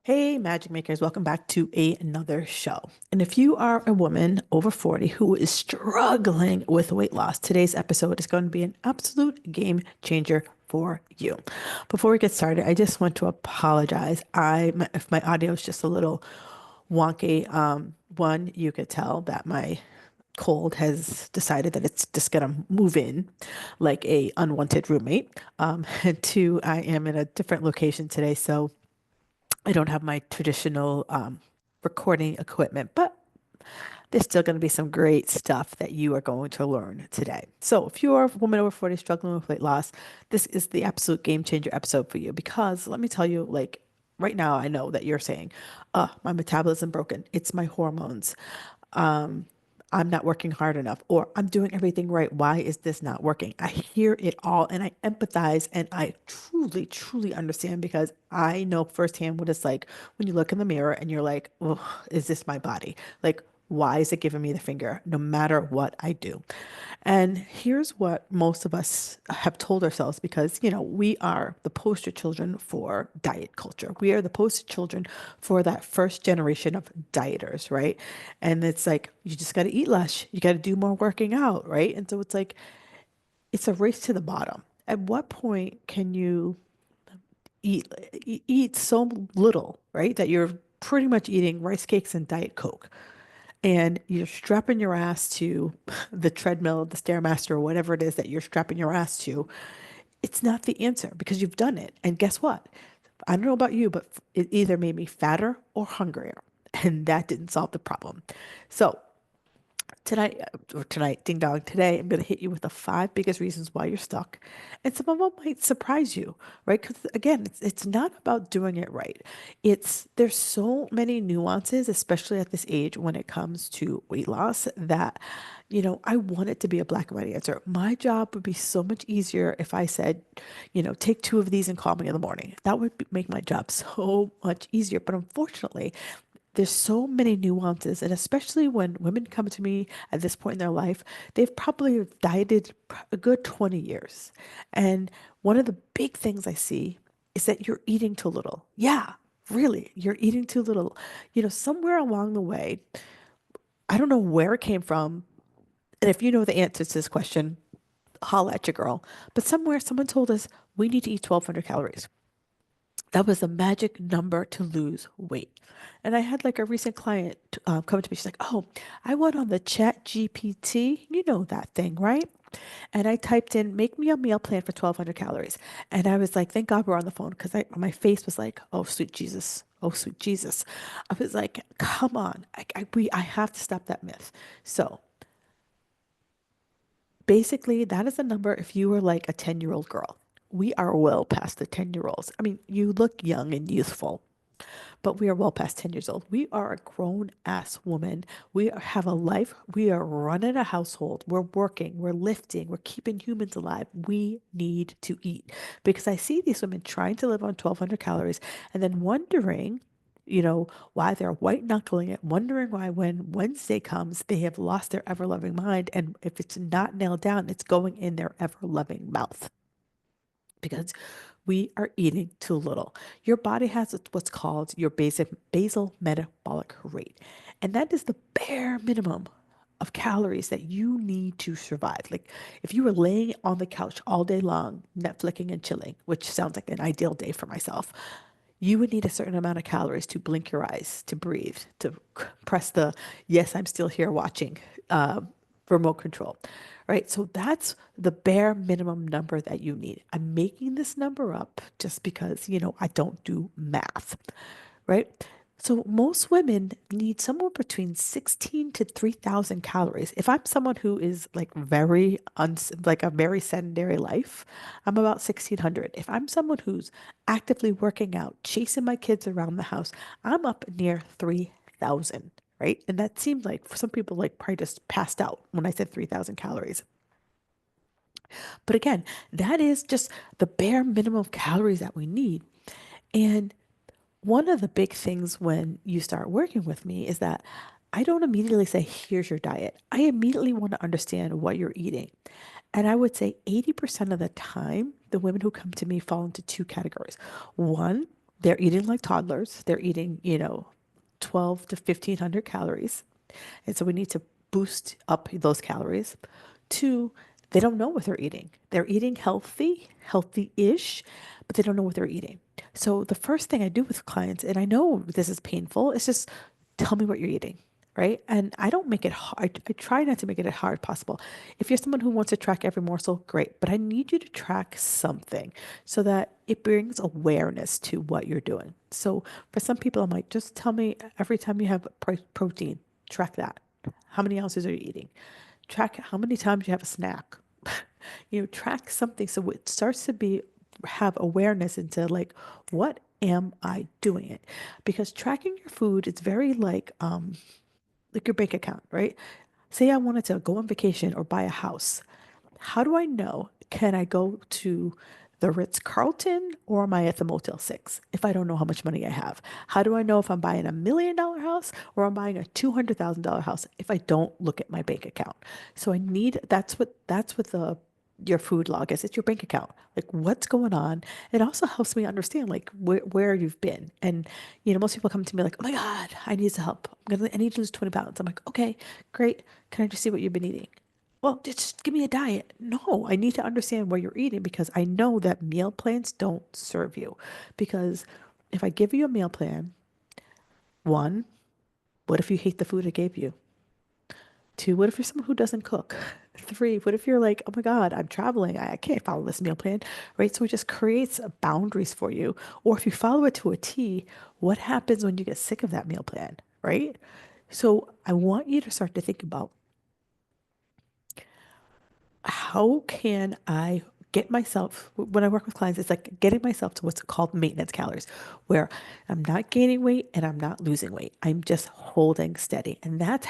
Hey, Magic Makers, welcome back to another show. And if you are a woman over 40 who is struggling with weight loss, today's episode is going to be an absolute game changer for you. Before we get started, I just want to apologize. If my audio is just a little wonky, one, you could tell that my cold has decided that it's just gonna move in like a unwanted roommate. And two, I am in a different location today, so I don't have my traditional recording equipment, but there's still going to be some great stuff that you are going to learn today. So, if you are a woman over 40 struggling with weight loss, this is the absolute game changer episode for you because let me tell you, like, right now, I know that you're saying, my metabolism broken. It's my hormones. Um, I'm not working hard enough, or I'm doing everything right. Why is this not working? I hear it all and I empathize and I truly, truly understand because I know firsthand what it's like when you look in the mirror and you're like, oh, is this my body? Like, why is it giving me the finger no matter what I do? And here's what most of us have told ourselves because, we are the poster children for diet culture. We are the poster children for that first generation of dieters, right? And it's like, you just got to eat less. You got to do more working out, right? And so it's like, it's a race to the bottom. At what point can you eat so little, right? That you're pretty much eating rice cakes and Diet Coke and you're strapping your ass to the treadmill, the Stairmaster, or whatever it is that you're strapping your ass to, it's not the answer because you've done it. And guess what? I don't know about you, but it either made me fatter or hungrier. And that didn't solve the problem. So tonight, ding dong, today I'm going to hit you with the five biggest reasons why you're stuck. And some of them might surprise you, right? Because again, it's not about doing it right. There's so many nuances, especially at this age when it comes to weight loss, that, I want it to be a black and white answer. My job would be so much easier if I said, take two of these and call me in the morning. That would make my job so much easier. But unfortunately, there's so many nuances, and especially when women come to me at this point in their life, they've probably dieted a good 20 years. And one of the big things I see is that you're eating too little. Yeah, really, you're eating too little. Somewhere along the way, I don't know where it came from. And if you know the answer to this question, holla at your girl. But somewhere someone told us we need to eat 1,200 calories. That was the magic number to lose weight. And I had like a recent client come to me. She's like, "Oh, I went on the Chat GPT. You know that thing, right?" And I typed in, "Make me a meal plan for 1,200 calories." And I was like, "Thank God we're on the phone," because my face was like, "Oh, sweet Jesus. Oh, sweet Jesus." I was like, "Come on. I have to stop that myth." So basically, that is a number if you were like a 10-year-old girl. We are well past the 10-year-olds. I mean, you look young and youthful, but we are well past 10 years old. We are a grown ass woman. We have a life. We are running a household. We're working. We're lifting. We're keeping humans alive. We need to eat because I see these women trying to live on 1,200 calories and then wondering, why they're white knuckling it, wondering why when Wednesday comes, they have lost their ever loving mind. And if it's not nailed down, it's going in their ever loving mouth because we are eating too little. Your body has what's called your basic basal metabolic rate, and that is the bare minimum of calories that you need to survive. Like if you were laying on the couch all day long, Netflixing and chilling, which sounds like an ideal day for myself, you would need a certain amount of calories to blink your eyes, to breathe, to press the yes, I'm still here watching uh, remote control, right? So that's the bare minimum number that you need. I'm making this number up just because, I don't do math, right? So most women need somewhere between 16 to 3,000 calories. If I'm someone who is like like a very sedentary life, I'm about 1,600. If I'm someone who's actively working out, chasing my kids around the house, I'm up near 3,000, right? And that seemed like for some people like probably just passed out when I said 3,000 calories. But again, that is just the bare minimum of calories that we need. And one of the big things when you start working with me is that I don't immediately say, here's your diet. I immediately want to understand what you're eating. And I would say 80% of the time, the women who come to me fall into two categories. One, They're eating like toddlers. They're eating, 12 to 1500 calories. And so we need to boost up those calories. Two, they don't know what they're eating. They're eating healthy, healthy-ish, but they don't know what they're eating. So the first thing I do with clients, and I know this is painful, is just tell me what you're eating, right? And I don't make it hard. I try not to make it as hard possible. If you're someone who wants to track every morsel, great. But I need you to track something so that it brings awareness to what you're doing. So for some people, I'm like, just tell me every time you have protein, track that. How many ounces are you eating? Track how many times you have a snack. Track something so it starts to be have awareness into like, what am I doing it? Because tracking your food is very like your bank account, right? Say I wanted to go on vacation or buy a house. How do I know? Can I go to the Ritz-Carlton or am I at the Motel 6 if I don't know how much money I have? How do I know if I'm buying $1 million house or I'm buying a $200,000 house if I don't look at my bank account? So I need that's what the your food log is. It's your bank account. Like what's going on? It also helps me understand like where you've been. And most people come to me like, oh my God, I need some help. I need to lose 20 pounds. I'm like, okay, great. Can I just see what you've been eating? Well, just give me a diet. No, I need to understand what you're eating because I know that meal plans don't serve you. Because if I give you a meal plan, one, what if you hate the food I gave you? Two, what if you're someone who doesn't cook? Three, what if you're like, oh my God, I'm traveling. I can't follow this meal plan, right? So it just creates boundaries for you. Or if you follow it to a T, what happens when you get sick of that meal plan, right? So I want you to start to think about how can I get myself, when I work with clients, it's like getting myself to what's called maintenance calories, where I'm not gaining weight and I'm not losing weight. I'm just holding steady. And that's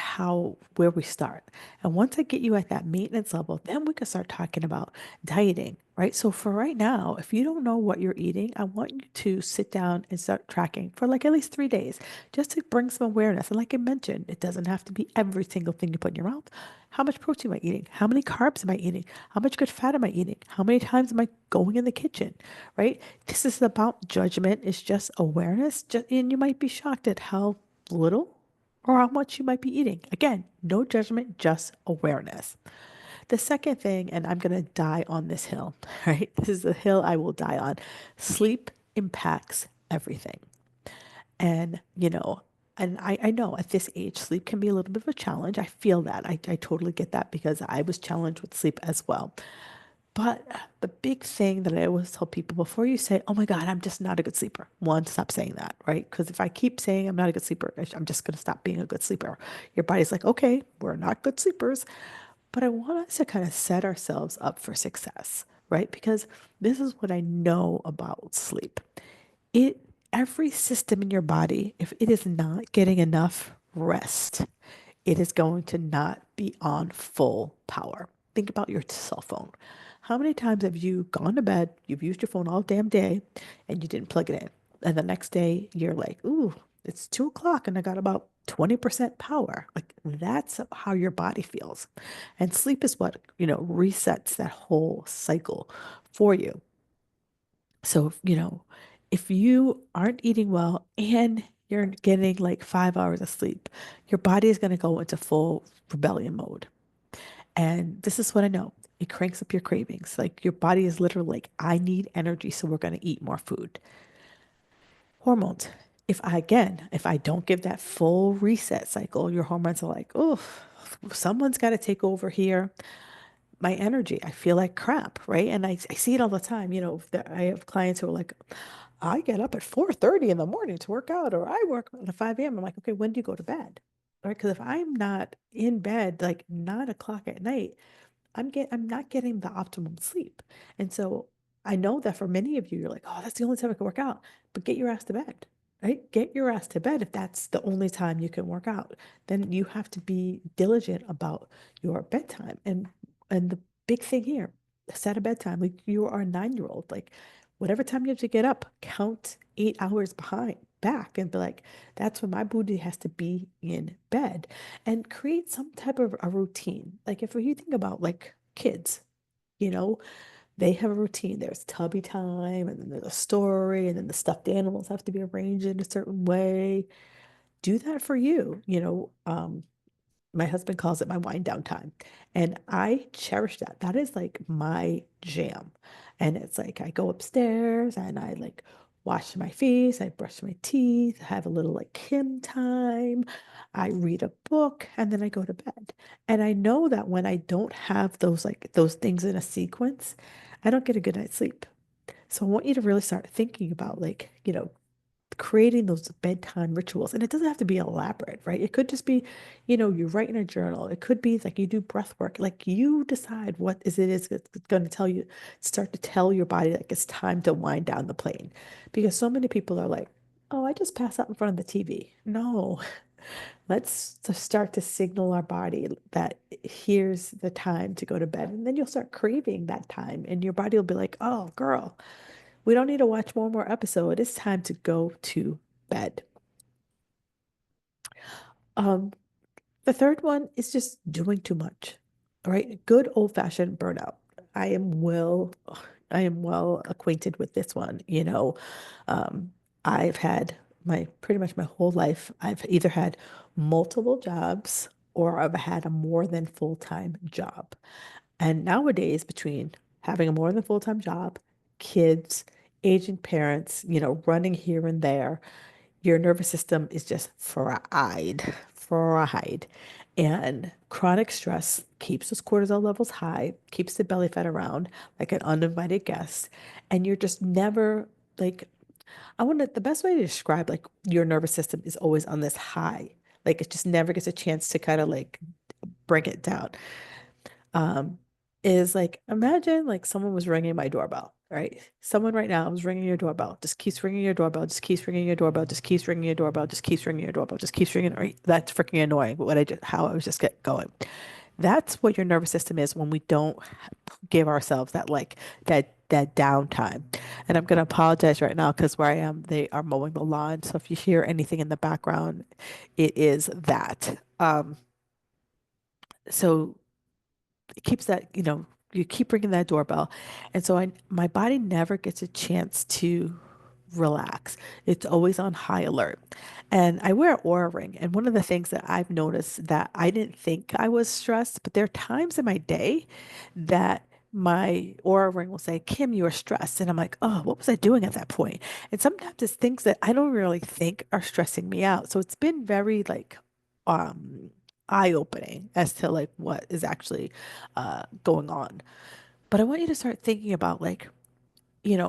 where we start. And once I get you at that maintenance level, then we can start talking about dieting, right? So for right now, if you don't know what you're eating, I want you to sit down and start tracking for like at least 3 days, just to bring some awareness. And like I mentioned, it doesn't have to be every single thing you put in your mouth. How much protein am I eating? How many carbs am I eating? How much good fat am I eating? How many times am I going in the kitchen? Right? This is about judgment. It's just awareness. And you might be shocked at how little or how much you might be eating. Again, no judgment, just awareness. The second thing, and I'm going to die on this hill, right? This is the hill I will die on. Sleep impacts everything. And, and I know at this age, sleep can be a little bit of a challenge. I feel that. I totally get that because I was challenged with sleep as well. But the big thing that I always tell people before you say, oh my God, I'm just not a good sleeper. One, stop saying that, right? Because if I keep saying I'm not a good sleeper, I'm just going to stop being a good sleeper. Your body's like, okay, we're not good sleepers. But I want us to kind of set ourselves up for success, right? Because this is what I know about sleep. It every system in your body, if it is not getting enough rest, it is going to not be on full power. Think about your cell phone. How many times have you gone to bed, you've used your phone all damn day, and you didn't plug it in? And the next day you're like, ooh, it's 2 o'clock and I got about 20% power. Like that's how your body feels. And sleep is what, resets that whole cycle for you. So, if you aren't eating well and you're getting like 5 hours of sleep, your body is going to go into full rebellion mode. And this is what I know. It cranks up your cravings. Like your body is literally like, I need energy, so we're going to eat more food. Hormones. If I don't give that full reset cycle, your hormones are like, oh, someone's got to take over here. My energy, I feel like crap, right? And I see it all the time. I have clients who are like, I get up at 4:30 in the morning to work out, or I work at 5 a.m. I'm like, okay, when do you go to bed? Right? Because if I'm not in bed like 9 o'clock at night, I'm not getting the optimum sleep. And so I know that for many of you, you're like, oh, that's the only time I can work out. But get your ass to bed, right? Get your ass to bed if that's the only time you can work out. Then you have to be diligent about your bedtime. And the big thing here, set a bedtime. Like you are a 9-year-old. Like whatever time you have to get up, count 8 hours behind back and be like, that's when my booty has to be in bed and create some type of a routine. Like if you think about like kids, you know, They have a routine. There's tubby time, and then there's a story, and then the stuffed animals have to be arranged in a certain way. Do that for you. My husband calls it my wind down time. And I cherish that. That is like my jam. And it's like I go upstairs and I like wash my face, I brush my teeth, have a little like Kim time. I read a book and then I go to bed. And I know that when I don't have those things in a sequence, I don't get a good night's sleep. So I want you to really start thinking about creating those bedtime rituals. And it doesn't have to be elaborate, right? It could just be, you write in a journal. It could be like you do breath work. Like you decide what is that's going to start to tell your body like it's time to wind down the plane. Because so many people are like, oh, I just pass out in front of the TV. No, let's just start to signal our body that here's the time to go to bed. And then you'll start craving that time. And your body will be like, oh, girl, we don't need to watch one more episode. It's time to go to bed. Um, the third one is just doing too much. All right. Good old-fashioned burnout. I am well, I am well acquainted with this one. Um, I've had my pretty much my whole life, I've either had multiple jobs or I've had a more than full-time job. And nowadays, between having a more than full-time job, kids, aging parents, running here and there, your nervous system is just fried, fried. And chronic stress keeps those cortisol levels high, keeps the belly fat around like an uninvited guest. And you're just never like, the best way to describe like your nervous system is always on this high. Like it just never gets a chance to kind of like bring it down. um, is like imagine like someone was ringing my doorbell, right? Someone right now is ringing your doorbell, just keeps ringing your doorbell, just keeps ringing your doorbell, just keeps ringing your doorbell, just keeps ringing your doorbell, just keeps ringing. Right? That's freaking annoying. How I was just get going. That's what your nervous system is when we don't give ourselves that downtime. And I'm gonna apologize right now because where I am, they are mowing the lawn. So if you hear anything in the background, it is that. So it keeps you keep ringing that doorbell. And so my body never gets a chance to relax. It's always on high alert. And I wear an aura ring. And one of the things that I've noticed that I didn't think I was stressed, but there are times in my day that my aura ring will say, Kim, you are stressed. And I'm like, oh, what was I doing at that point? And sometimes it's things that I don't really think are stressing me out. So it's been very like um eye-opening as to like what is actually going on. But I want you to start thinking about like,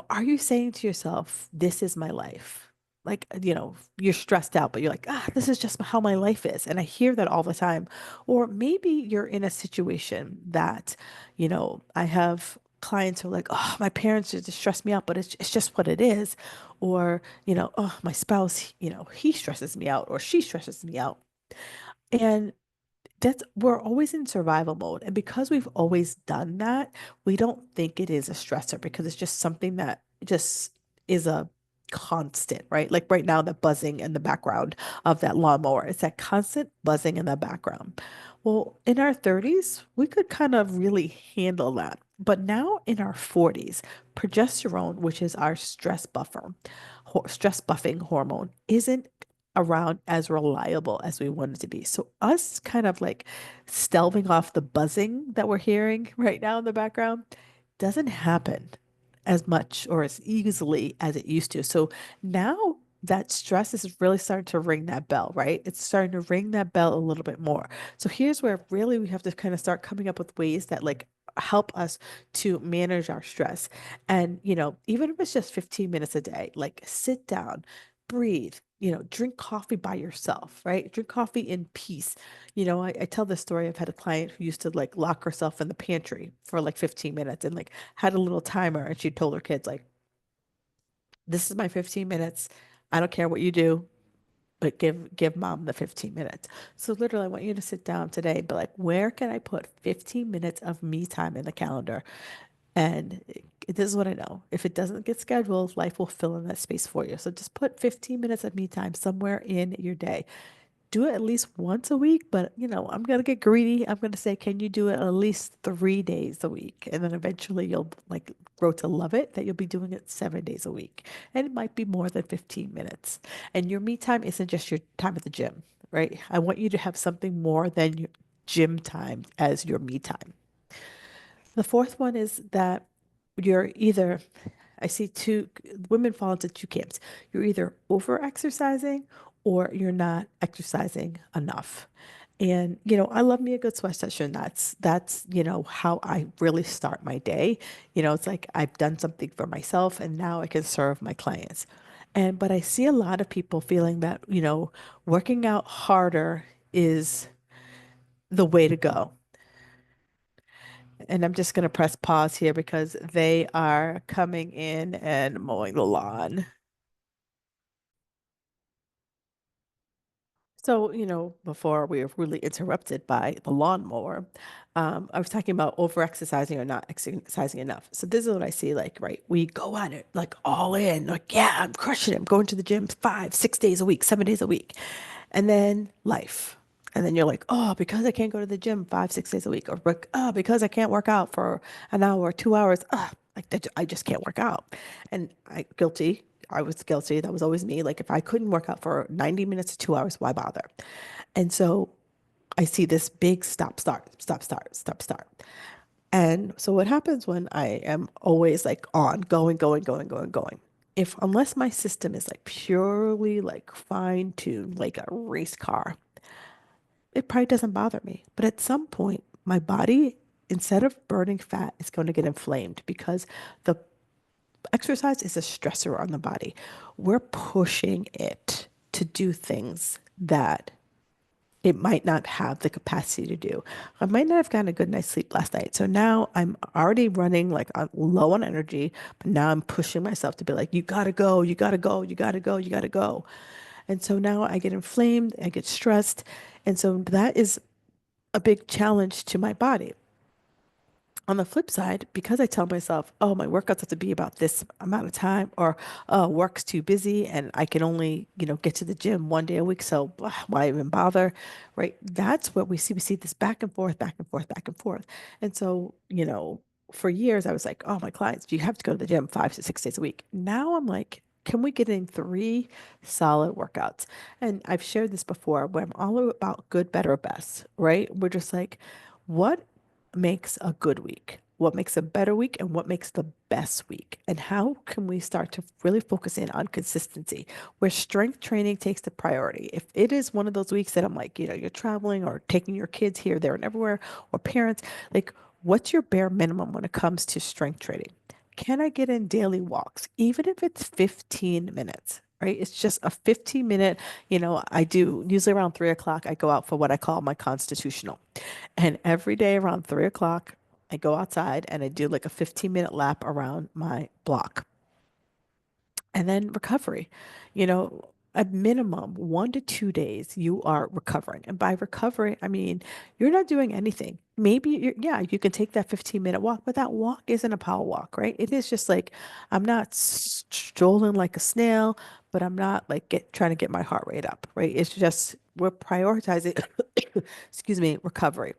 are you saying to yourself, this is my life? Like, you're stressed out, but you're like, this is just how my life is. And I hear that all the time. Or maybe you're in a situation that, I have clients who are like, oh, my parents just stress me out, but it's just what it is. Or, oh, my spouse, he stresses me out or she stresses me out. And we're always in survival mode. And because we've always done that, we don't think it is a stressor because it's just something that just is a constant, right? Like right now, the buzzing in the background of that lawnmower, it's that constant buzzing in the background. Well, in our 30s, we could kind of really handle that. But now in our 40s, progesterone, which is our stress buffing hormone, isn't around as reliable as we want it to be. So us kind of like staving off the buzzing that we're hearing right now in the background doesn't happen as much or as easily as it used to. So now that stress is really starting to ring that bell, right? It's starting to ring that bell a little bit more. So here's where really we have to kind of start coming up with ways that like help us to manage our stress. And, even if it's just 15 minutes a day, like sit down, breathe, drink coffee by yourself, right? Drink coffee in peace. I tell this story. I've had a client who used to like lock herself in the pantry for like 15 minutes and like had a little timer and she told her kids like, this is my 15 minutes. I don't care what you do, but give mom the 15 minutes. So literally I want you to sit down today, but like, where can I put 15 minutes of me time in the calendar? And this is what I know. If it doesn't get scheduled, life will fill in that space for you. So just put 15 minutes of me time somewhere in your day. do it at least once a week, but I'm gonna get greedy. I'm gonna say, can you do it at least 3 days a week? And then eventually you'll like grow to love it that you'll be doing it 7 days a week. And it might be more than 15 minutes. And your me time isn't just your time at the gym, right? I want you to have something more than your gym time as your me time. The fourth one is that you're either, I see two women fall into two camps. You're either over exercising or you're not exercising enough. And I love me a good sweat session. That's how I really start my day. It's like I've done something for myself and now I can serve my clients. And but I see a lot of people feeling that, working out harder is the way to go. And I'm just going to press pause here because they are coming in and mowing the lawn. So, before we were really interrupted by the lawnmower, I was talking about over exercising or not exercising enough. So this is what I see, like, right, we go at it like all in, like, yeah, I'm crushing it. I'm going to the gym 5, 6 days a week, 7 days a week. And then life. And then you're like, oh, because I can't go to the gym 5, 6 days a week, or oh, because I can't work out for an hour, 2 hours, like I just can't work out. And guilty. I was guilty. That was always me. Like if I couldn't work out for 90 minutes to 2 hours, why bother? And so I see this big stop, start, stop, start, stop, start. And so what happens when I am always like on going, going, going, going, going? If unless my system is like purely like fine tuned, like a race car, it probably doesn't bother me. But at some point, my body, instead of burning fat, is going to get inflamed because the exercise is a stressor on the body. We're pushing it to do things that it might not have the capacity to do. I might not have gotten a good night's sleep last night. So now I'm already running like low on energy, but now I'm pushing myself to be like, you gotta go, you gotta go, you gotta go, you gotta go. And so now I get inflamed, I get stressed. And so that is a big challenge to my body. On the flip side, because I tell myself, oh, my workouts have to be about this amount of time, or oh, work's too busy and I can only, get to the gym 1 day a week. So why even bother? Right. That's what we see. We see this back and forth, back and forth, back and forth. And so, for years I was like, oh, my clients, you have to go to the gym 5 to 6 days a week. Now I'm like, can we get in 3 solid workouts? And I've shared this before where I'm all about good, better, best, right? We're just like, what makes a good week, what makes a better week, and what makes the best week. And how can we start to really focus in on consistency where strength training takes the priority? If it is one of those weeks that I'm like, you're traveling or taking your kids here, there, and everywhere, or parents, like, what's your bare minimum when it comes to strength training? Can I get in daily walks, even if it's 15 minutes? Right? It's just a 15-minute, I do usually around 3 o'clock, I go out for what I call my constitutional. And every day around 3 o'clock, I go outside and I do like a 15-minute lap around my block. And then recovery, a minimum 1 to 2 days you are recovering. And by recovery, I mean, you're not doing anything. Maybe yeah, you can take that 15-minute walk, but that walk isn't a power walk, right? It is just like, I'm not strolling like a snail, but I'm not like trying to get my heart rate up, right? It's just, we're prioritizing, excuse me, recovery.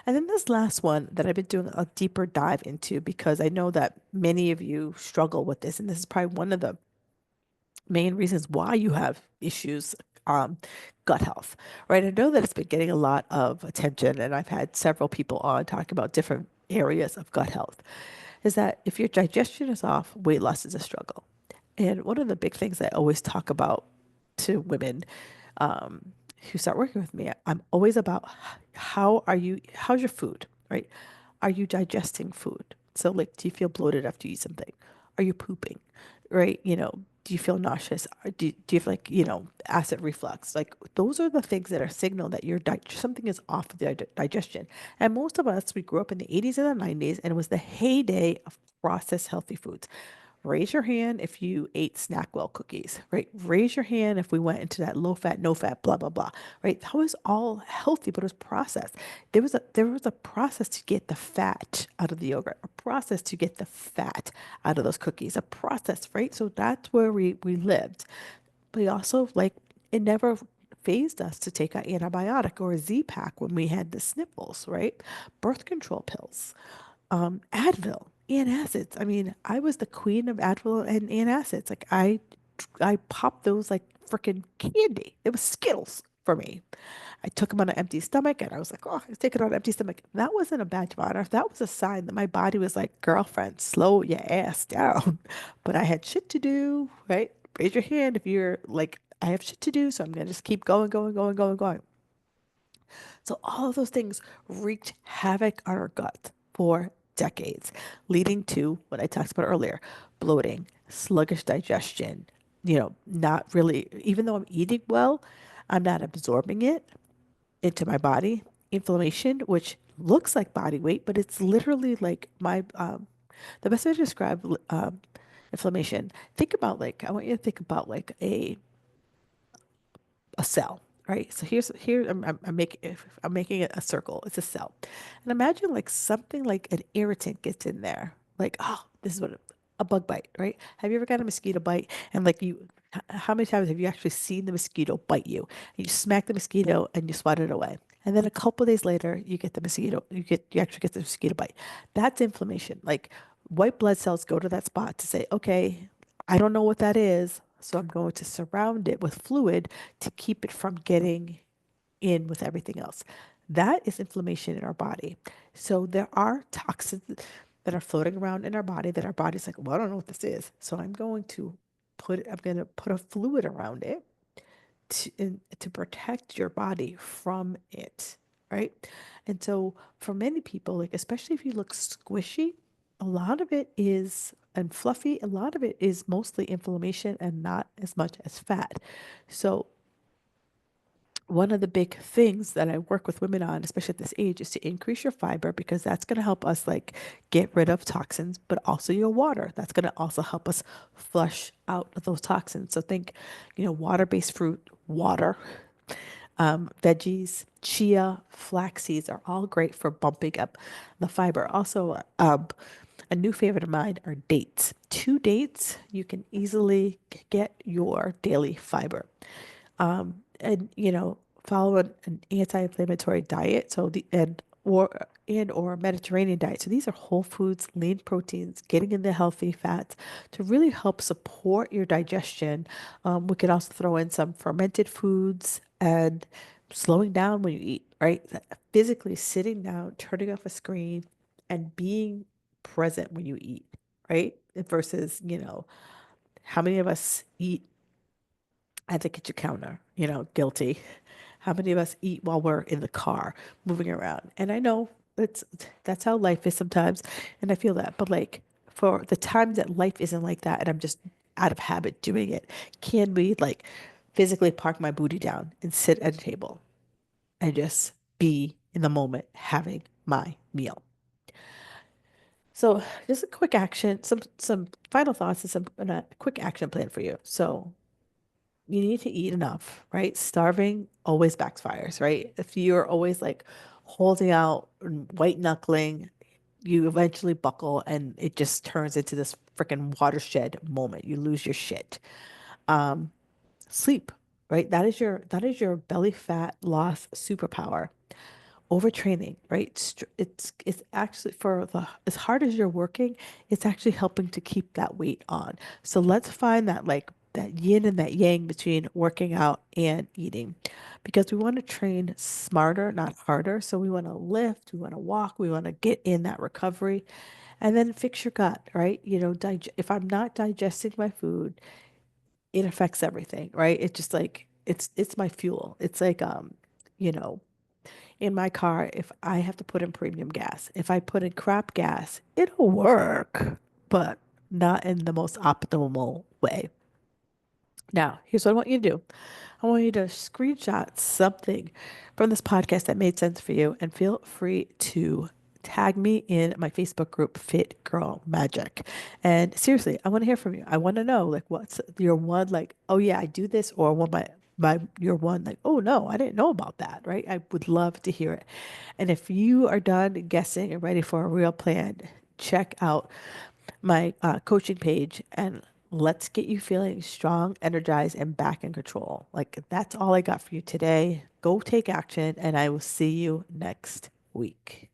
And then this last one that I've been doing a deeper dive into because I know that many of you struggle with this, and this is probably one of the main reasons why you have issues, um, gut health, right? I know that it's been getting a lot of attention, and I've had several people on talking about different areas of gut health. Is that if your digestion is off, weight loss is a struggle. And one of the big things I always talk about to women um, who start working with me, I'm always about how's your food, right? Are you digesting food? So, like, do you feel bloated after you eat something? Are you pooping, right? Do you feel nauseous? Or do you have like, acid reflux? Like, those are the things that are signal that something is off with the digestion. And most of us, we grew up in the 80s and the 90s, and it was the heyday of processed healthy foods. Raise your hand if you ate Snackwell cookies, right? Raise your hand if we went into that low fat, no fat, blah, blah, blah, right? That was all healthy, but it was processed. There was a process to get the fat out of the yogurt, a process to get the fat out of those cookies, a process, right? So that's where we lived. But also, like, it never phased us to take an antibiotic or a Z-Pack when we had the sniffles, right? Birth control pills, Advil, antacids. I mean, I was the queen of Advil and antacids. Like I popped those like freaking candy. It was Skittles for me. I took them on an empty stomach and I was like, oh, I was taking it on an empty stomach. That wasn't a badge of honor. That was a sign that my body was like, girlfriend, slow your ass down. But I had shit to do, right? Raise your hand if you're like, I have shit to do, so I'm gonna just keep going, going, going, going, going. So all of those things wreaked havoc on our gut for decades, leading to what I talked about earlier, bloating, sluggish digestion, not really, even though I'm eating well, I'm not absorbing it into my body. Inflammation, which looks like body weight, but it's literally like the best way to describe inflammation. Think about like, I want you to think about like a cell, right? So here I'm making it a circle. It's a cell, and imagine like something like an irritant gets in there. Like, oh, this is what a bug bite, right? Have you ever got a mosquito bite and like how many times have you actually seen the mosquito bite you? And you smack the mosquito and you swat it away. And then a couple of days later, you get the mosquito, you actually get the mosquito bite. That's inflammation. Like white blood cells go to that spot to say, okay, I don't know what that is, so I'm going to surround it with fluid to keep it from getting in with everything else. That is inflammation in our body. So there are toxins that are floating around in our body that our body's like, well, I don't know what this is. So I'm going to put a fluid around it to protect your body from it, right? And so for many people, like especially if you look squishy, a lot of it is and fluffy, a lot of it is mostly inflammation and not as much as fat. So one of the big things that I work with women on, especially at this age, is to increase your fiber because that's going to help us like get rid of toxins, but also your water. That's going to also help us flush out those toxins. So think, water-based fruit, water, veggies, chia, flax seeds are all great for bumping up the fiber. Also, a new favorite of mine are dates. Two dates, you can easily get your daily fiber. And follow an anti-inflammatory diet. So or Mediterranean diet. So these are whole foods, lean proteins, getting in the healthy fats to really help support your digestion. We could also throw in some fermented foods and slowing down when you eat, right? Physically sitting down, turning off a screen, and being present when you eat, right? Versus, how many of us eat at the kitchen counter, guilty. How many of us eat while we're in the car moving around? And I know it's that's how life is sometimes, and I feel that. But like for the time that life isn't like that, and I'm just out of habit doing it, can we like physically park my booty down and sit at a table and just be in the moment having my meal? So just a quick action, some final thoughts and some and a quick action plan for you. So you need to eat enough, right? Starving always backfires, right? If you're always like holding out and white knuckling, you eventually buckle and it just turns into this freaking watershed moment. You lose your shit. Um, Sleep, right? That is your belly fat loss superpower. Overtraining, right? It's actually for the as hard as you're working, it's actually helping to keep that weight on. So let's find that like that yin and that yang between working out and eating because we want to train smarter, not harder. So we want to lift, we want to walk, we want to get in that recovery and then fix your gut, right? If I'm not digesting my food, it affects everything, right? It's just like it's my fuel. It's like you know, in my car, if I have to put in premium gas, if I put in crap gas, it'll work, but not in the most optimal way. Now, here's what I want you to do. I want you to screenshot something from this podcast that made sense for you and feel free to tag me in my Facebook group, Fit Girl Magic. And seriously, I want to hear from you. I want to know like what's your one like, oh yeah, I do this, or what my your one like, oh no, I didn't know about that, right? I would love to hear it. And if you are done guessing and ready for a real plan, check out my coaching page and Let's get you feeling strong, energized, and back in control. Like, that's all I got for you today. Go take action, and I will see you next week.